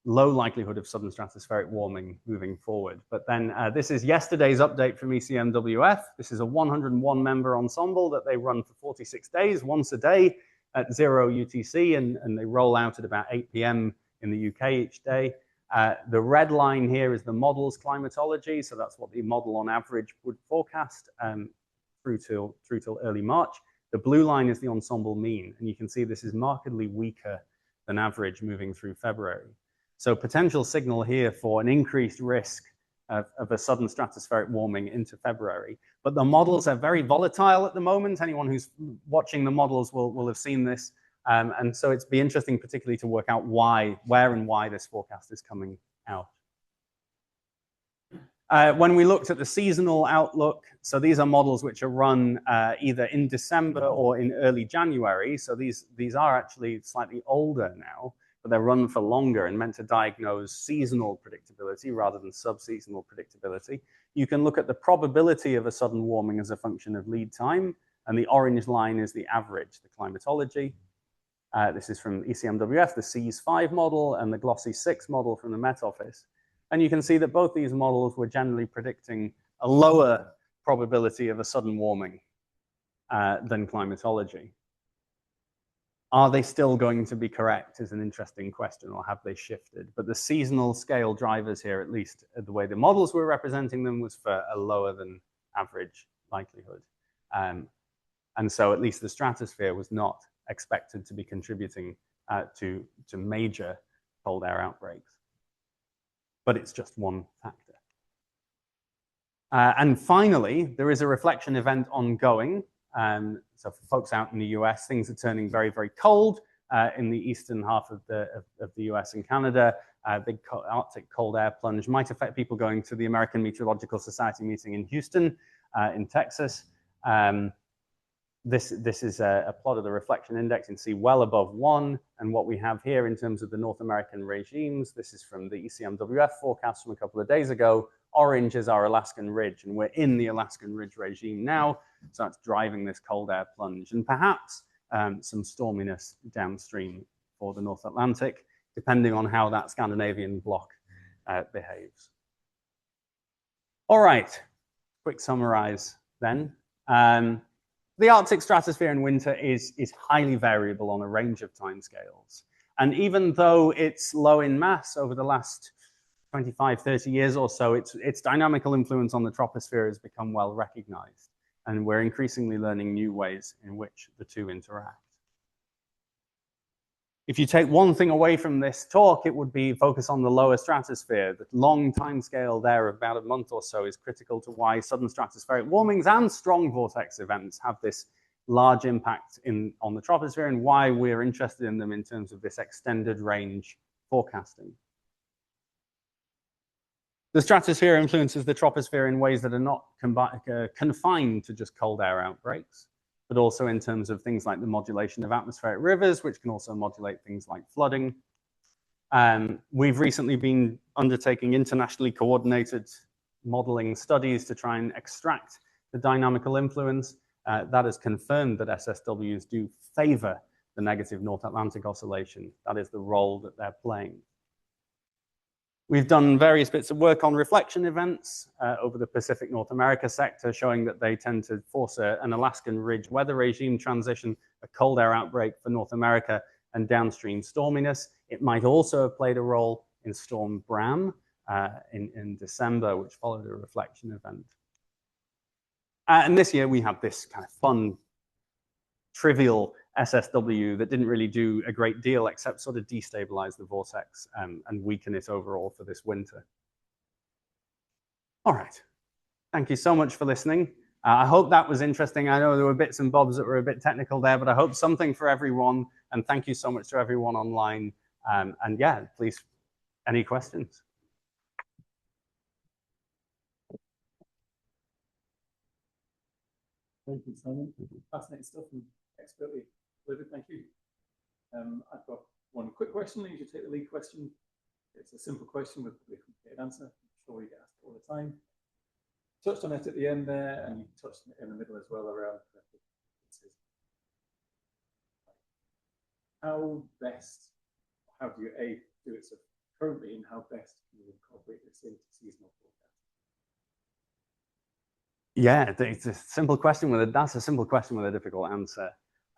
low likelihood of southern stratospheric warming moving forward. But then this is yesterday's update from ECMWF. This is a 101 member ensemble that they run for 46 days, once a day at 0 UTC, and they roll out at about 8 p.m. in the UK each day. The red line here is the model's climatology, so that's what the model on average would forecast through till early March. The blue line is the ensemble mean, and you can see this is markedly weaker than average moving through February. So potential signal here for an increased risk of a sudden stratospheric warming into February. But the models are very volatile at the moment. Anyone who's watching the models will have seen this. And so it's be interesting particularly to work out where and why this forecast is coming out. When we looked at the seasonal outlook, so these are models which are run either in December or in early January. So these are actually slightly older now, but they're run for longer and meant to diagnose seasonal predictability rather than subseasonal predictability. You can look at the probability of a sudden warming as a function of lead time, and the orange line is the average, the climatology. This is from ECMWF, the CEAS5 model, and the Glossy 6 model from the Met Office. And you can see that both these models were generally predicting a lower probability of a sudden warming than climatology. Are they still going to be correct is an interesting question, or have they shifted? But the seasonal scale drivers here, at least the way the models were representing them, was for a lower than average likelihood. And so at least the stratosphere was not expected to be contributing to major cold air outbreaks. But it's just one factor. And finally, there is a reflection event ongoing. So for folks out in the US, things are turning very, very cold in the eastern half of the US and Canada. Big Arctic cold air plunge might affect people going to the American Meteorological Society meeting in Houston, in Texas. This is a plot of the reflection index. You can see well above 1. And what we have here in terms of the North American regimes, this is from the ECMWF forecast from a couple of days ago. Orange is our Alaskan Ridge, and we're in the Alaskan Ridge regime now. So that's driving this cold air plunge, and perhaps some storminess downstream for the North Atlantic, depending on how that Scandinavian block behaves. All right, quick summarize then. The Arctic stratosphere in winter is highly variable on a range of timescales. And even though it's low in mass over the last 25, 30 years or so, its dynamical influence on the troposphere has become well recognized. And we're increasingly learning new ways in which the two interact. If you take one thing away from this talk, it would be focus on the lower stratosphere. The long time scale there of about a month or so is critical to why sudden stratospheric warmings and strong vortex events have this large impact on the troposphere, and why we're interested in them in terms of this extended range forecasting. The stratosphere influences the troposphere in ways that are not confined to just cold air outbreaks, but also in terms of things like the modulation of atmospheric rivers, which can also modulate things like flooding. We've recently been undertaking internationally coordinated modeling studies to try and extract the dynamical influence. That has confirmed that SSWs do favor the negative North Atlantic oscillation. That is the role that they're playing. We've done various bits of work on reflection events over the Pacific North America sector, showing that they tend to force an Alaskan Ridge weather regime transition, a cold air outbreak for North America, and downstream storminess. It might also have played a role in Storm Bram in December, which followed a reflection event. And this year we have this kind of fun, trivial SSW that didn't really do a great deal except sort of destabilize the vortex and weaken it overall for this winter. All right. Thank you so much for listening. I hope that was interesting. I know there were bits and bobs that were a bit technical there, but I hope something for everyone. And thank you so much to everyone online. And yeah, please, any questions? Thank you, Simon. Fascinating stuff and expertly delivered. Thank you. I've got one quick question. You should take the lead question. It's a simple question with a complicated answer. I'm sure you get asked all the time. Touched on it at the end there, and you touched on it in the middle as well around how do you do it so currently, and how best can you incorporate this into seasonal forecasting? Yeah, it's a simple question that's a simple question with a difficult answer.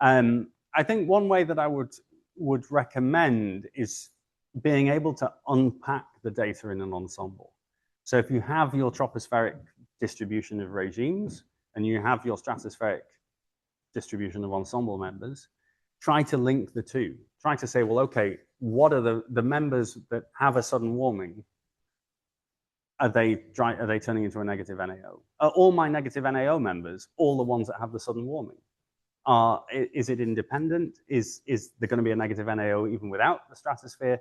I think one way that I would recommend is being able to unpack the data in an ensemble. So if you have your tropospheric distribution of regimes and you have your stratospheric distribution of ensemble members, try to link the two. Try to say, well, okay, what are the members that have a sudden warming? Are they turning into a negative NAO? Are all my negative NAO members all the ones that have the sudden warming? Is it independent? Is there going to be a negative NAO even without the stratosphere?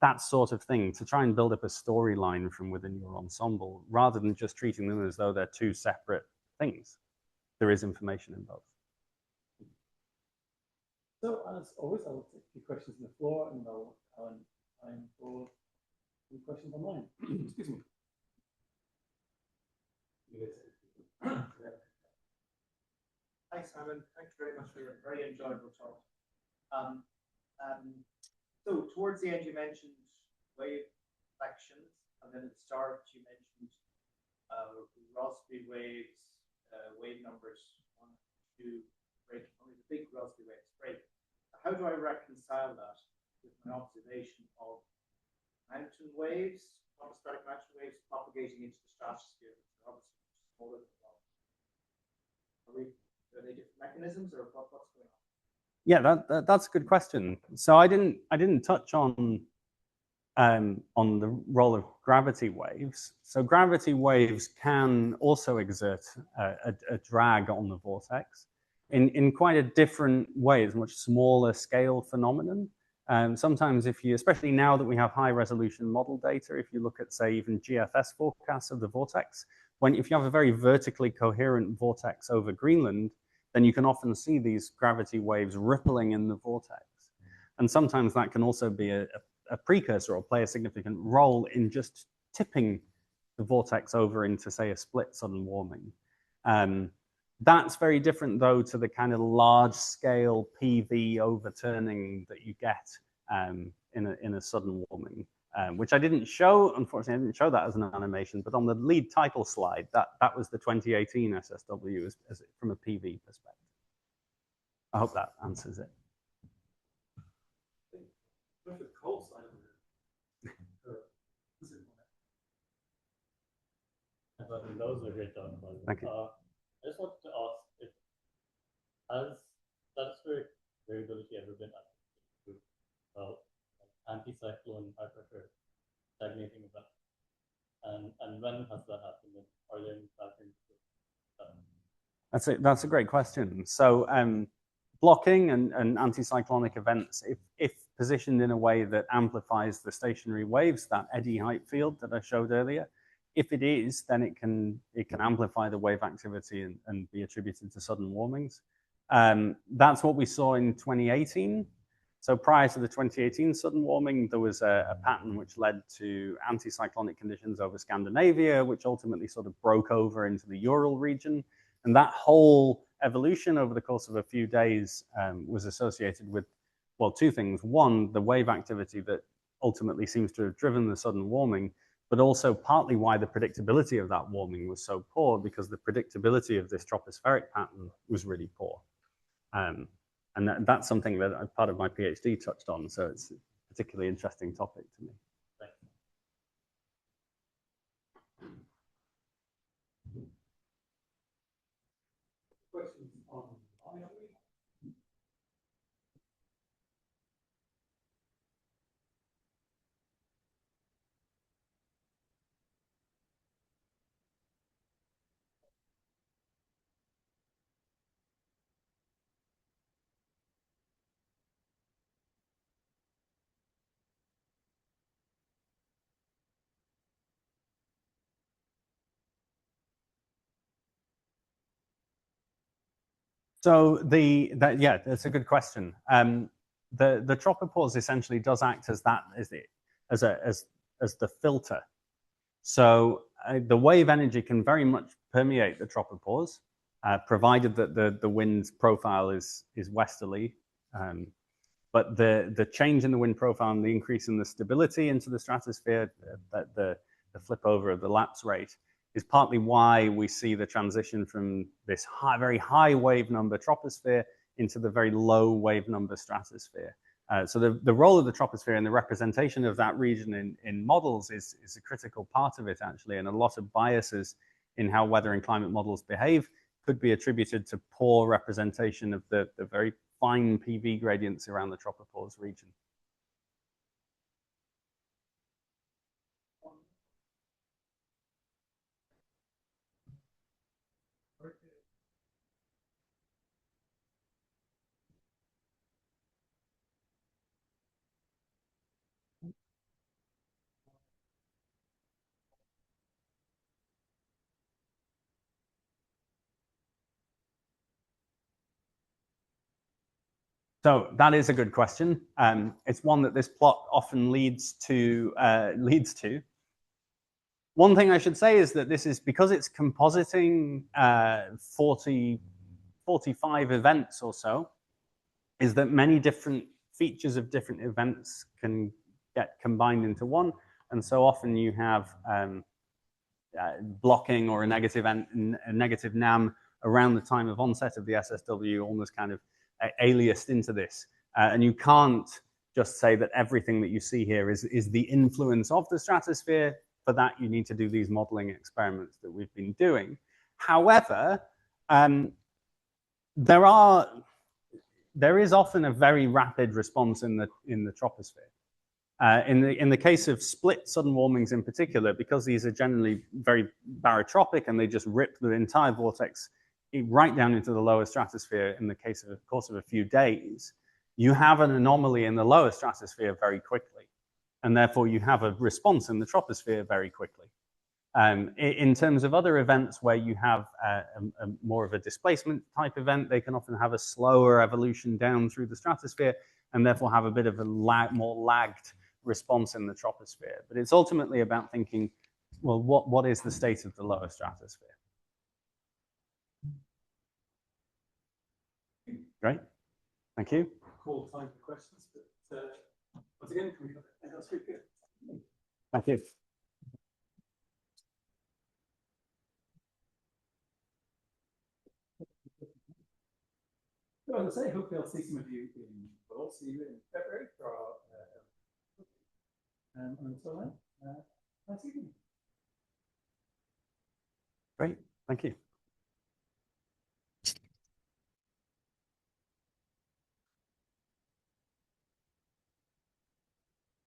That sort of thing, to try and build up a storyline from within your ensemble, rather than just treating them as though they're two separate things. There is information in both. So as always, I'll take a few questions on the floor, and I'll time for any questions online. Excuse me. Hi, Simon. Thank you very much for your very enjoyable talk. So towards the end, you mentioned wave reflections, and then at the start, you mentioned Rossby waves, wave numbers 1, 2, break, only the big Rossby waves break. How do I reconcile that with my observation of mountain waves, atmospheric mountain waves propagating into the stratosphere? They're obviously smaller than that. Are they different mechanisms, or what's going on? Yeah, that's a good question. So I didn't touch on the role of gravity waves. So gravity waves can also exert a drag on the vortex in quite a different way. It's a much smaller scale phenomenon. Sometimes especially now that we have high resolution model data, if you look at, say, even GFS forecasts of the vortex, if you have a very vertically coherent vortex over Greenland, then you can often see these gravity waves rippling in the vortex. And sometimes that can also be a precursor or play a significant role in just tipping the vortex over into, say, a split sudden warming. That's very different, though, to the kind of large-scale PV overturning that you get in a sudden warming, which I didn't show. Unfortunately, I didn't show that as an animation, but on the lead title slide, that was the 2018 SSW as from a PV perspective. I hope that answers it. That was a great talk. Thank you. I just wanted to ask, has stratospheric variability ever been anticyclone high pressure stagnating event? And when has that happened? Are there any patterns? That's a great question. So blocking and anticyclonic events, if positioned in a way that amplifies the stationary waves, that eddy height field that I showed earlier, if it is, then it can amplify the wave activity and be attributed to sudden warmings. That's what we saw in 2018. So prior to the 2018 sudden warming, there was a pattern which led to anticyclonic conditions over Scandinavia, which ultimately sort of broke over into the Ural region. And that whole evolution over the course of a few days was associated with, well, two things. One, the wave activity that ultimately seems to have driven the sudden warming, but also partly why the predictability of that warming was so poor, because the predictability of this tropospheric pattern was really poor. And that's something that part of my PhD touched on, so it's a particularly interesting topic to me. Questions on So yeah, that's a good question. The tropopause essentially does act as the filter. So the wave energy can very much permeate the tropopause, provided that the wind profile is westerly. But the change in the wind profile and the increase in the stability into the stratosphere, the flip over of the lapse rate, is partly why we see the transition from this very high wave number troposphere into the very low wave number stratosphere. So the role of the troposphere and the representation of that region in models is a critical part of it, actually, and a lot of biases in how weather and climate models behave could be attributed to poor representation of the very fine PV gradients around the tropopause region. So that is a good question. It's one that this plot often leads to. One thing I should say is that this is because it's compositing 45 events or so, is that many different features of different events can get combined into one. And so often you have blocking or a negative NAM around the time of onset of the SSW, almost kind of aliased into this. And you can't just say that everything that you see here is the influence of the stratosphere. For that, you need to do these modeling experiments that we've been doing. However, there is often a very rapid response in the troposphere. In the case of split sudden warmings in particular, because these are generally very barotropic and they just rip the entire vortex right down into the lower stratosphere in the course of a few days, you have an anomaly in the lower stratosphere very quickly. And therefore you have a response in the troposphere very quickly. In terms of other events where you have more of a displacement type event, they can often have a slower evolution down through the stratosphere and therefore have a bit of a more lagged response in the troposphere. But it's ultimately about thinking, well, what is the state of the lower stratosphere? Great, thank you. Cool time for questions, but once again, can we have that's really good. Thank you. So as I say, hopefully I'll see some of you we'll see you in February for our until then, nice evening. Great, thank you.